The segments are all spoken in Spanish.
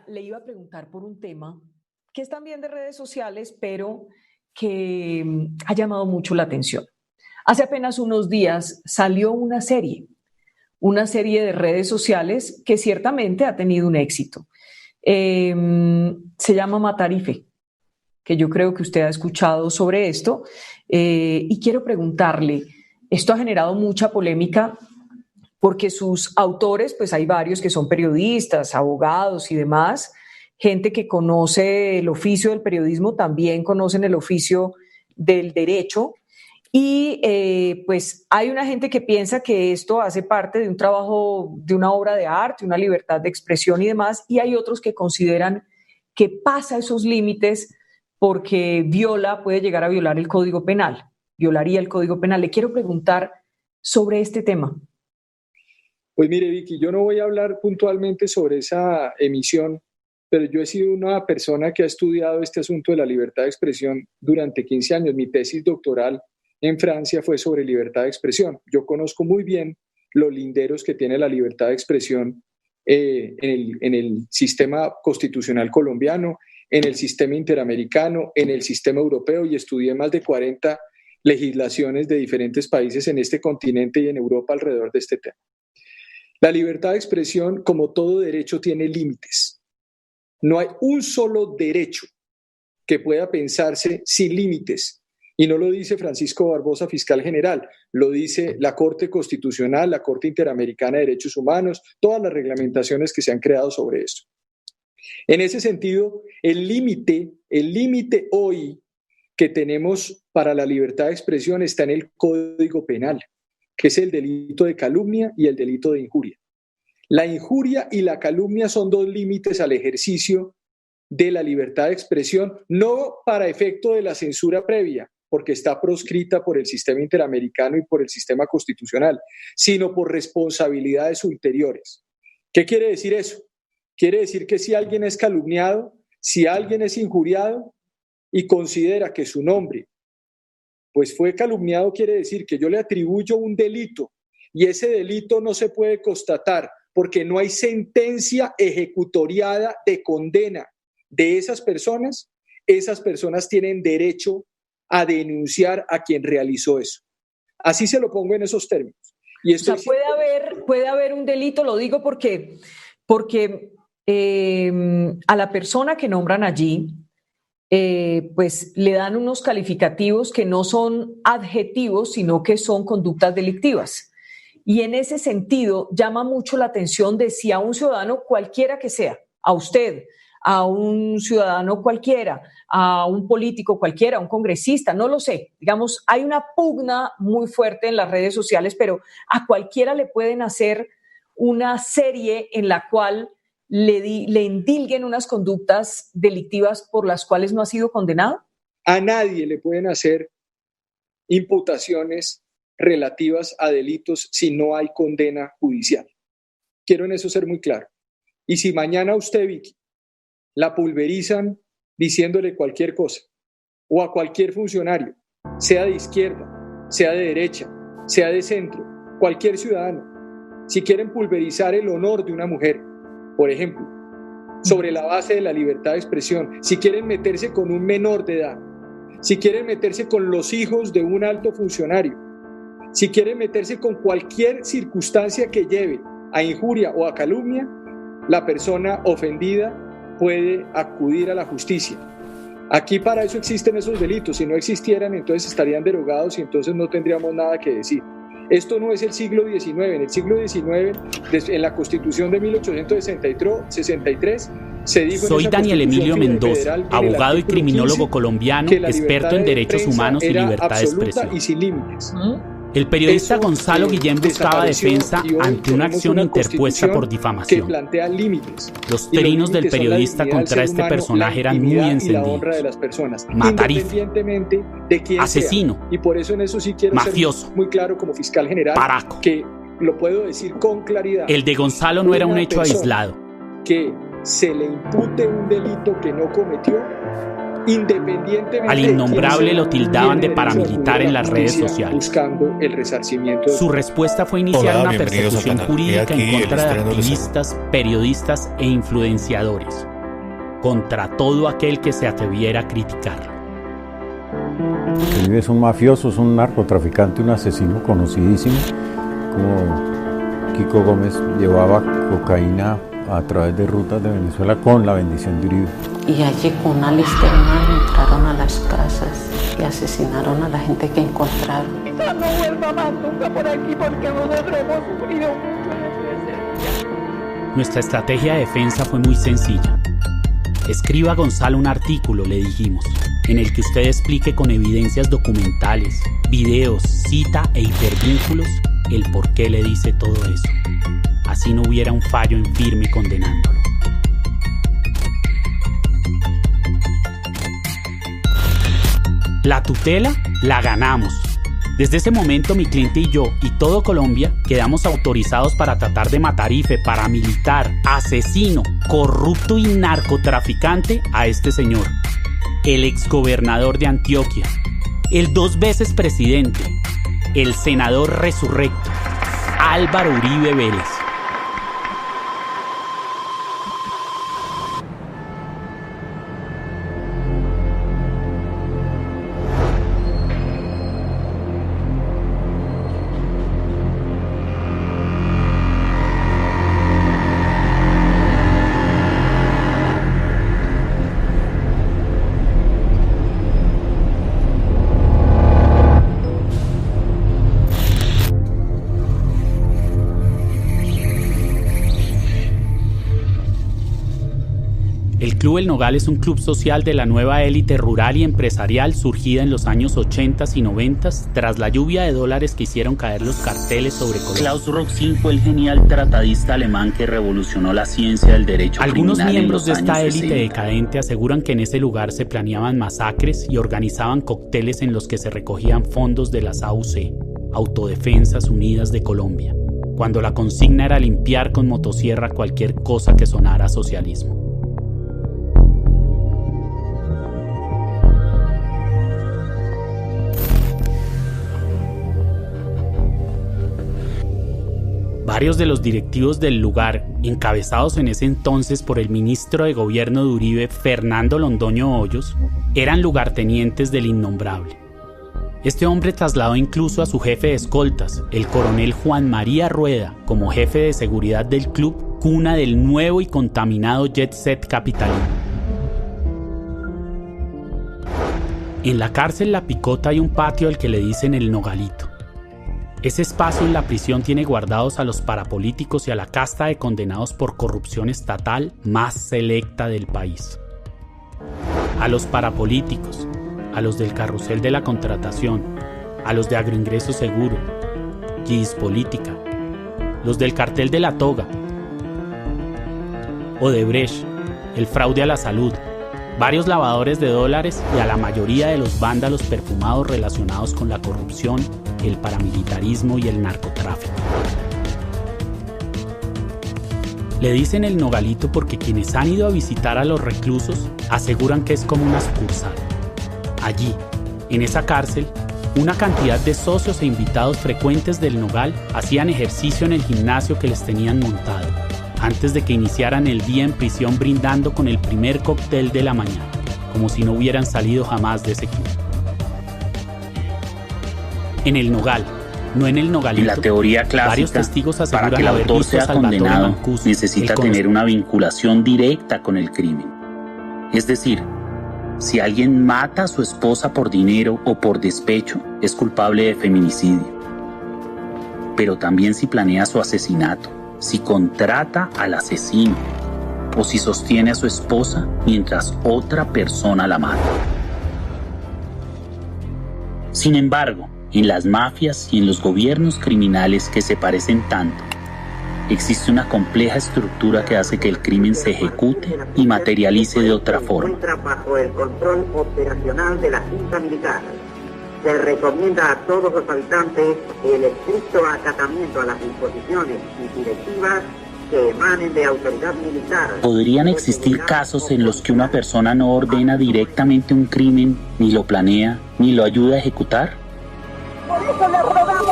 Le iba a preguntar por un tema que es también de redes sociales, pero que ha llamado mucho la atención. Hace apenas unos días salió una serie de redes sociales que ciertamente ha tenido un éxito. Se llama Matarife, que yo creo que usted ha escuchado sobre esto, y quiero preguntarle, esto ha generado mucha polémica porque sus autores, pues hay varios que son periodistas, abogados y demás, gente que conoce el oficio del periodismo, también conocen el oficio del derecho, y pues hay una gente que piensa que esto hace parte de un trabajo, de una obra de arte, una libertad de expresión y demás, y hay otros que consideran que pasa esos límites porque puede llegar a violar el Código Penal, violaría el Código Penal. Le quiero preguntar sobre este tema. Pues mire, Vicky, yo no voy a hablar puntualmente sobre esa emisión, pero yo he sido una persona que ha estudiado este asunto de la libertad de expresión durante 15 años. Mi tesis doctoral en Francia fue sobre libertad de expresión. Yo conozco muy bien los linderos que tiene la libertad de expresión en el sistema constitucional colombiano, en el sistema interamericano, en el sistema europeo, y estudié más de 40 legislaciones de diferentes países en este continente y en Europa alrededor de este tema. La libertad de expresión, como todo derecho, tiene límites. No hay un solo derecho que pueda pensarse sin límites. Y no lo dice Francisco Barbosa, fiscal general, lo dice la Corte Constitucional, la Corte Interamericana de Derechos Humanos, todas las reglamentaciones que se han creado sobre esto. En ese sentido, el límite hoy que tenemos para la libertad de expresión está en el Código Penal, que es el delito de calumnia y el delito de injuria. La injuria y la calumnia son dos límites al ejercicio de la libertad de expresión, no para efecto de la censura previa, porque está proscrita por el sistema interamericano y por el sistema constitucional, sino por responsabilidades ulteriores. ¿Qué quiere decir eso? Quiere decir que si alguien es calumniado, si alguien es injuriado y considera que su nombre pues fue calumniado, quiere decir que yo le atribuyo un delito y ese delito no se puede constatar porque no hay sentencia ejecutoriada de condena de esas personas tienen derecho a denunciar a quien realizó eso. Así se lo pongo en esos términos. Y o sea, puede haber un delito, lo digo porque a la persona que nombran allí, pues le dan unos calificativos que no son adjetivos, sino que son conductas delictivas. Y en ese sentido llama mucho la atención de si a un ciudadano cualquiera que sea, a usted, a un ciudadano cualquiera, a un político cualquiera, a un congresista, no lo sé. Digamos, hay una pugna muy fuerte en las redes sociales, pero a cualquiera le pueden hacer una serie en la cual le endilguen unas conductas delictivas por las cuales no ha sido condenado. A nadie le pueden hacer imputaciones relativas a delitos si no hay condena judicial. Quiero en eso ser muy claro. Y si mañana usted, Vicky, la pulverizan diciéndole cualquier cosa, o a cualquier funcionario, sea de izquierda, sea de derecha, sea de centro, cualquier ciudadano, si quieren pulverizar el honor de una mujer, por ejemplo, sobre la base de la libertad de expresión, si quieren meterse con un menor de edad, si quieren meterse con los hijos de un alto funcionario, si quieren meterse con cualquier circunstancia que lleve a injuria o a calumnia, la persona ofendida puede acudir a la justicia. Aquí para eso existen esos delitos. Si no existieran, entonces estarían derogados y entonces no tendríamos nada que decir. Esto no es el siglo XIX. En el siglo XIX, en la Constitución de 1863, se dijo... Soy Daniel Emilio Mendoza, abogado y criminólogo colombiano, experto en derechos humanos y libertad de expresión. Y sin límites. El periodista Gonzalo Guillén buscaba defensa ante una acción interpuesta por difamación. Los trinos del periodista contra este personaje eran muy encendidos. Matarife, asesino, y por eso en eso sí quiero mafioso, ser muy claro como fiscal general, paraco. Que lo puedo decir con claridad. El de Gonzalo no era un hecho aislado. Que se le impute un delito que no cometió independientemente. Al innombrable lo tildaban de paramilitar en las redes sociales. Buscando el resarcimiento. Su respuesta fue iniciar una persecución jurídica en contra de activistas, periodistas e influenciadores, contra todo aquel que se atreviera a criticarlo. Uribe es un mafioso, es un narcotraficante, un asesino conocidísimo. Como Kiko Gómez llevaba cocaína a través de rutas de Venezuela con la bendición de Uribe. Y allí con una lista de manos entraron a las casas y asesinaron a la gente que encontraron. Quizás no vuelva más nunca por aquí porque nosotros hemos sufrido mucho en su presencia. Nuestra estrategia de defensa fue muy sencilla. Escriba a Gonzalo un artículo, le dijimos, en el que usted explique con evidencias documentales, videos, cita e hipervínculos el por qué le dice todo eso. Así no hubiera un fallo en firme condenándolo. La tutela la ganamos. Desde ese momento mi cliente y yo y todo Colombia quedamos autorizados para tratar de matar paramilitar, asesino, corrupto y narcotraficante a este señor, el exgobernador de Antioquia, el 2 veces presidente, el senador resurrecto, Álvaro Uribe Vélez. El Club El Nogal es un club social de la nueva élite rural y empresarial surgida en los años 80 y 90 tras la lluvia de dólares que hicieron caer los carteles sobre Colombia. Klaus Roxin fue el genial tratadista alemán que revolucionó la ciencia del derecho criminal. Algunos miembros de esta élite decadente aseguran que en ese lugar se planeaban masacres y organizaban cócteles en los que se recogían fondos de las AUC, Autodefensas Unidas de Colombia, cuando la consigna era limpiar con motosierra cualquier cosa que sonara a socialismo. Varios de los directivos del lugar, encabezados en ese entonces por el ministro de Gobierno de Uribe, Fernando Londoño Hoyos, eran lugartenientes del innombrable. Este hombre trasladó incluso a su jefe de escoltas, el coronel Juan María Rueda, como jefe de seguridad del club, cuna del nuevo y contaminado jet set capitalino. En la cárcel La Picota hay un patio al que le dicen el Nogalito. Ese espacio en la prisión tiene guardados a los parapolíticos y a la casta de condenados por corrupción estatal más selecta del país. A los parapolíticos, a los del carrusel de la contratación, a los de agroingreso seguro, GIS política, los del cartel de la toga, Odebrecht, el fraude a la salud, varios lavadores de dólares y a la mayoría de los vándalos perfumados relacionados con la corrupción, el paramilitarismo y el narcotráfico. Le dicen el Nogalito porque quienes han ido a visitar a los reclusos aseguran que es como una sucursal. Allí, en esa cárcel, una cantidad de socios e invitados frecuentes del Nogal hacían ejercicio en el gimnasio que les tenían montado, antes de que iniciaran el día en prisión brindando con el primer cóctel de la mañana, como si no hubieran salido jamás de ese club. En el Nogal, no en el Nogalito, en la teoría clásica, varios testigos aseguran para que el autor sea condenado, necesita tener una vinculación directa con el crimen. Es decir, si alguien mata a su esposa por dinero o por despecho, es culpable de feminicidio. Pero también si planea su asesinato, si contrata al asesino o si sostiene a su esposa mientras otra persona la mata. Sin embargo, en las mafias y en los gobiernos criminales que se parecen tanto, existe una compleja estructura que hace que el crimen se ejecute y materialice de otra forma. Se encuentra bajo el control operacional de la Junta Militar. Se recomienda a todos los habitantes el estricto acatamiento a las disposiciones y directivas que emanen de autoridad militar. ¿Podrían existir casos en los que una persona no ordena directamente un crimen, ni lo planea, ni lo ayuda a ejecutar? Por eso les rogamos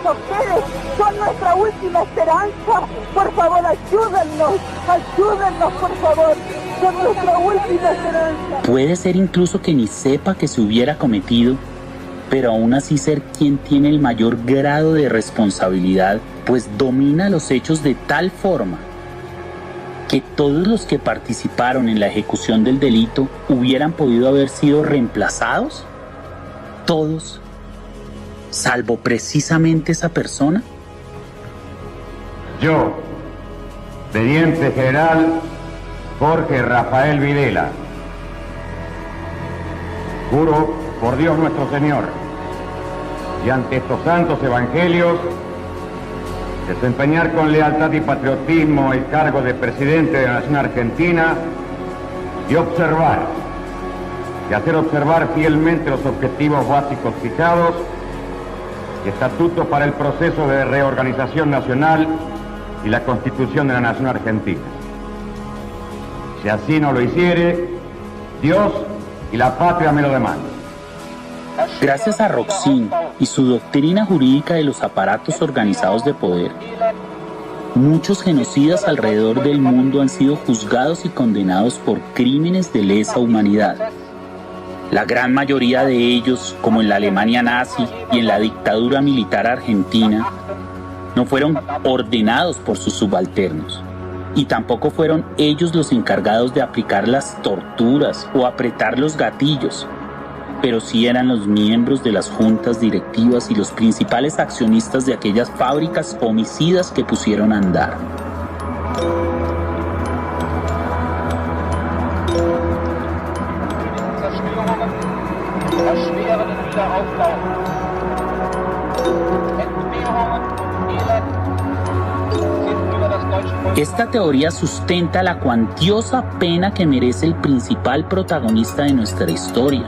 a ustedes, son nuestra última esperanza. Por favor, ayúdennos, por favor, son nuestra última esperanza. Puede ser incluso que ni sepa que se hubiera cometido, pero aún así ser quien tiene el mayor grado de responsabilidad, pues domina los hechos de tal forma que todos los que participaron en la ejecución del delito hubieran podido haber sido reemplazados, todos, salvo precisamente esa persona. Yo, teniente general Jorge Rafael Videla, juro por Dios nuestro Señor y ante estos santos evangelios desempeñar con lealtad y patriotismo el cargo de presidente de la Nación Argentina y observar y hacer observar fielmente los objetivos básicos fijados y estatutos para el proceso de reorganización nacional y la Constitución de la Nación Argentina. Si así no lo hiciere, Dios y la patria me lo demandan. Gracias a Roxin y su doctrina jurídica de los aparatos organizados de poder, muchos genocidas alrededor del mundo han sido juzgados y condenados por crímenes de lesa humanidad. La gran mayoría de ellos, como en la Alemania nazi y en la dictadura militar argentina, no fueron ordenados por sus subalternos, y tampoco fueron ellos los encargados de aplicar las torturas o apretar los gatillos, pero sí eran los miembros de las juntas directivas y los principales accionistas de aquellas fábricas homicidas que pusieron a andar. Esta teoría sustenta la cuantiosa pena que merece el principal protagonista de nuestra historia,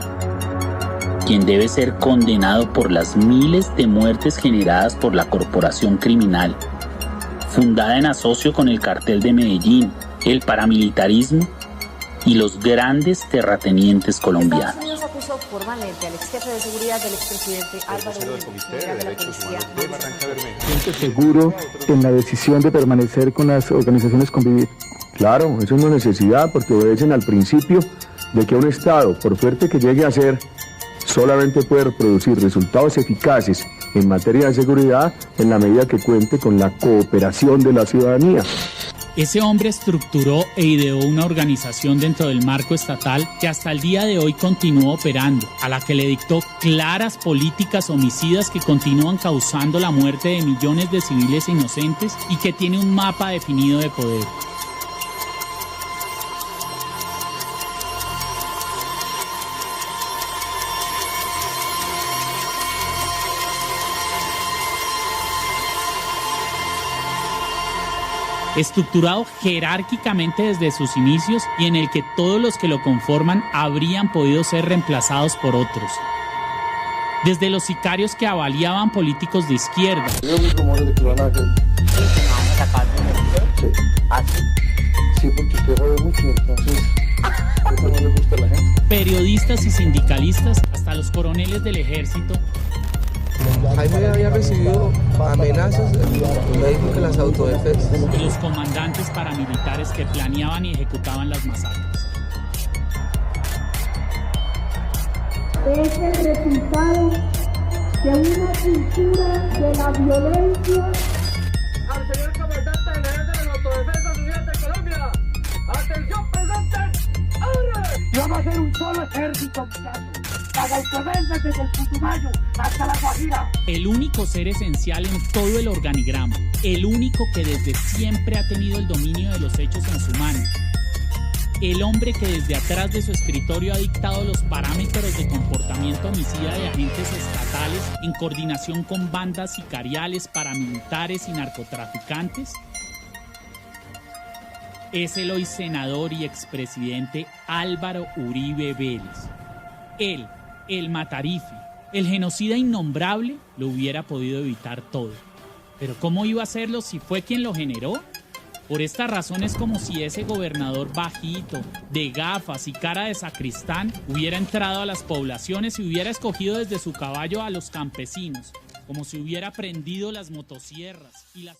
quien debe ser condenado por las miles de muertes generadas por la corporación criminal, fundada en asocio con el cartel de Medellín, el paramilitarismo y los grandes terratenientes colombianos. Estados Unidos acusó formalmente al ex jefe de seguridad del expresidente Álvaro Uribe, de la policía. ¿Siente seguro en la decisión de permanecer con las organizaciones Convivir? Claro, eso es una necesidad porque obedecen al principio de que un Estado, por fuerte que llegue a ser, solamente puede producir resultados eficaces en materia de seguridad en la medida que cuente con la cooperación de la ciudadanía. Ese hombre estructuró e ideó una organización dentro del marco estatal que hasta el día de hoy continúa operando, a la que le dictó claras políticas homicidas que continúan causando la muerte de millones de civiles inocentes y que tiene un mapa definido de poder. Estructurado jerárquicamente desde sus inicios y en el que todos los que lo conforman habrían podido ser reemplazados por otros. Desde los sicarios que avaliaban políticos de izquierda. Periodistas y sindicalistas, hasta los coroneles del ejército. Jaime había recibido amenazas, me dijo que las autodefensas. Y los comandantes paramilitares que planeaban y ejecutaban las masacres. Es el resultado de una cultura de la violencia. Al señor comandante general de las autodefensas unidas de Colombia. ¡Atención, presenten! ¡Ahora! Y vamos a hacer un solo ejército, muchachos. Para autodefensas desde el Putumayo hasta la Guajira. El único ser esencial en todo el organigrama. El único que desde siempre ha tenido el dominio de los hechos en su mano. El hombre que desde atrás de su escritorio ha dictado los parámetros de comportamiento homicida de agentes estatales en coordinación con bandas sicariales, paramilitares y narcotraficantes, es el hoy senador y expresidente Álvaro Uribe Vélez. Él, el matarife, el genocida innombrable, lo hubiera podido evitar todo. Pero ¿cómo iba a hacerlo si fue quien lo generó? Por esta razón es como si ese gobernador bajito, de gafas y cara de sacristán, hubiera entrado a las poblaciones y hubiera escogido desde su caballo a los campesinos, como si hubiera prendido las motosierras y las...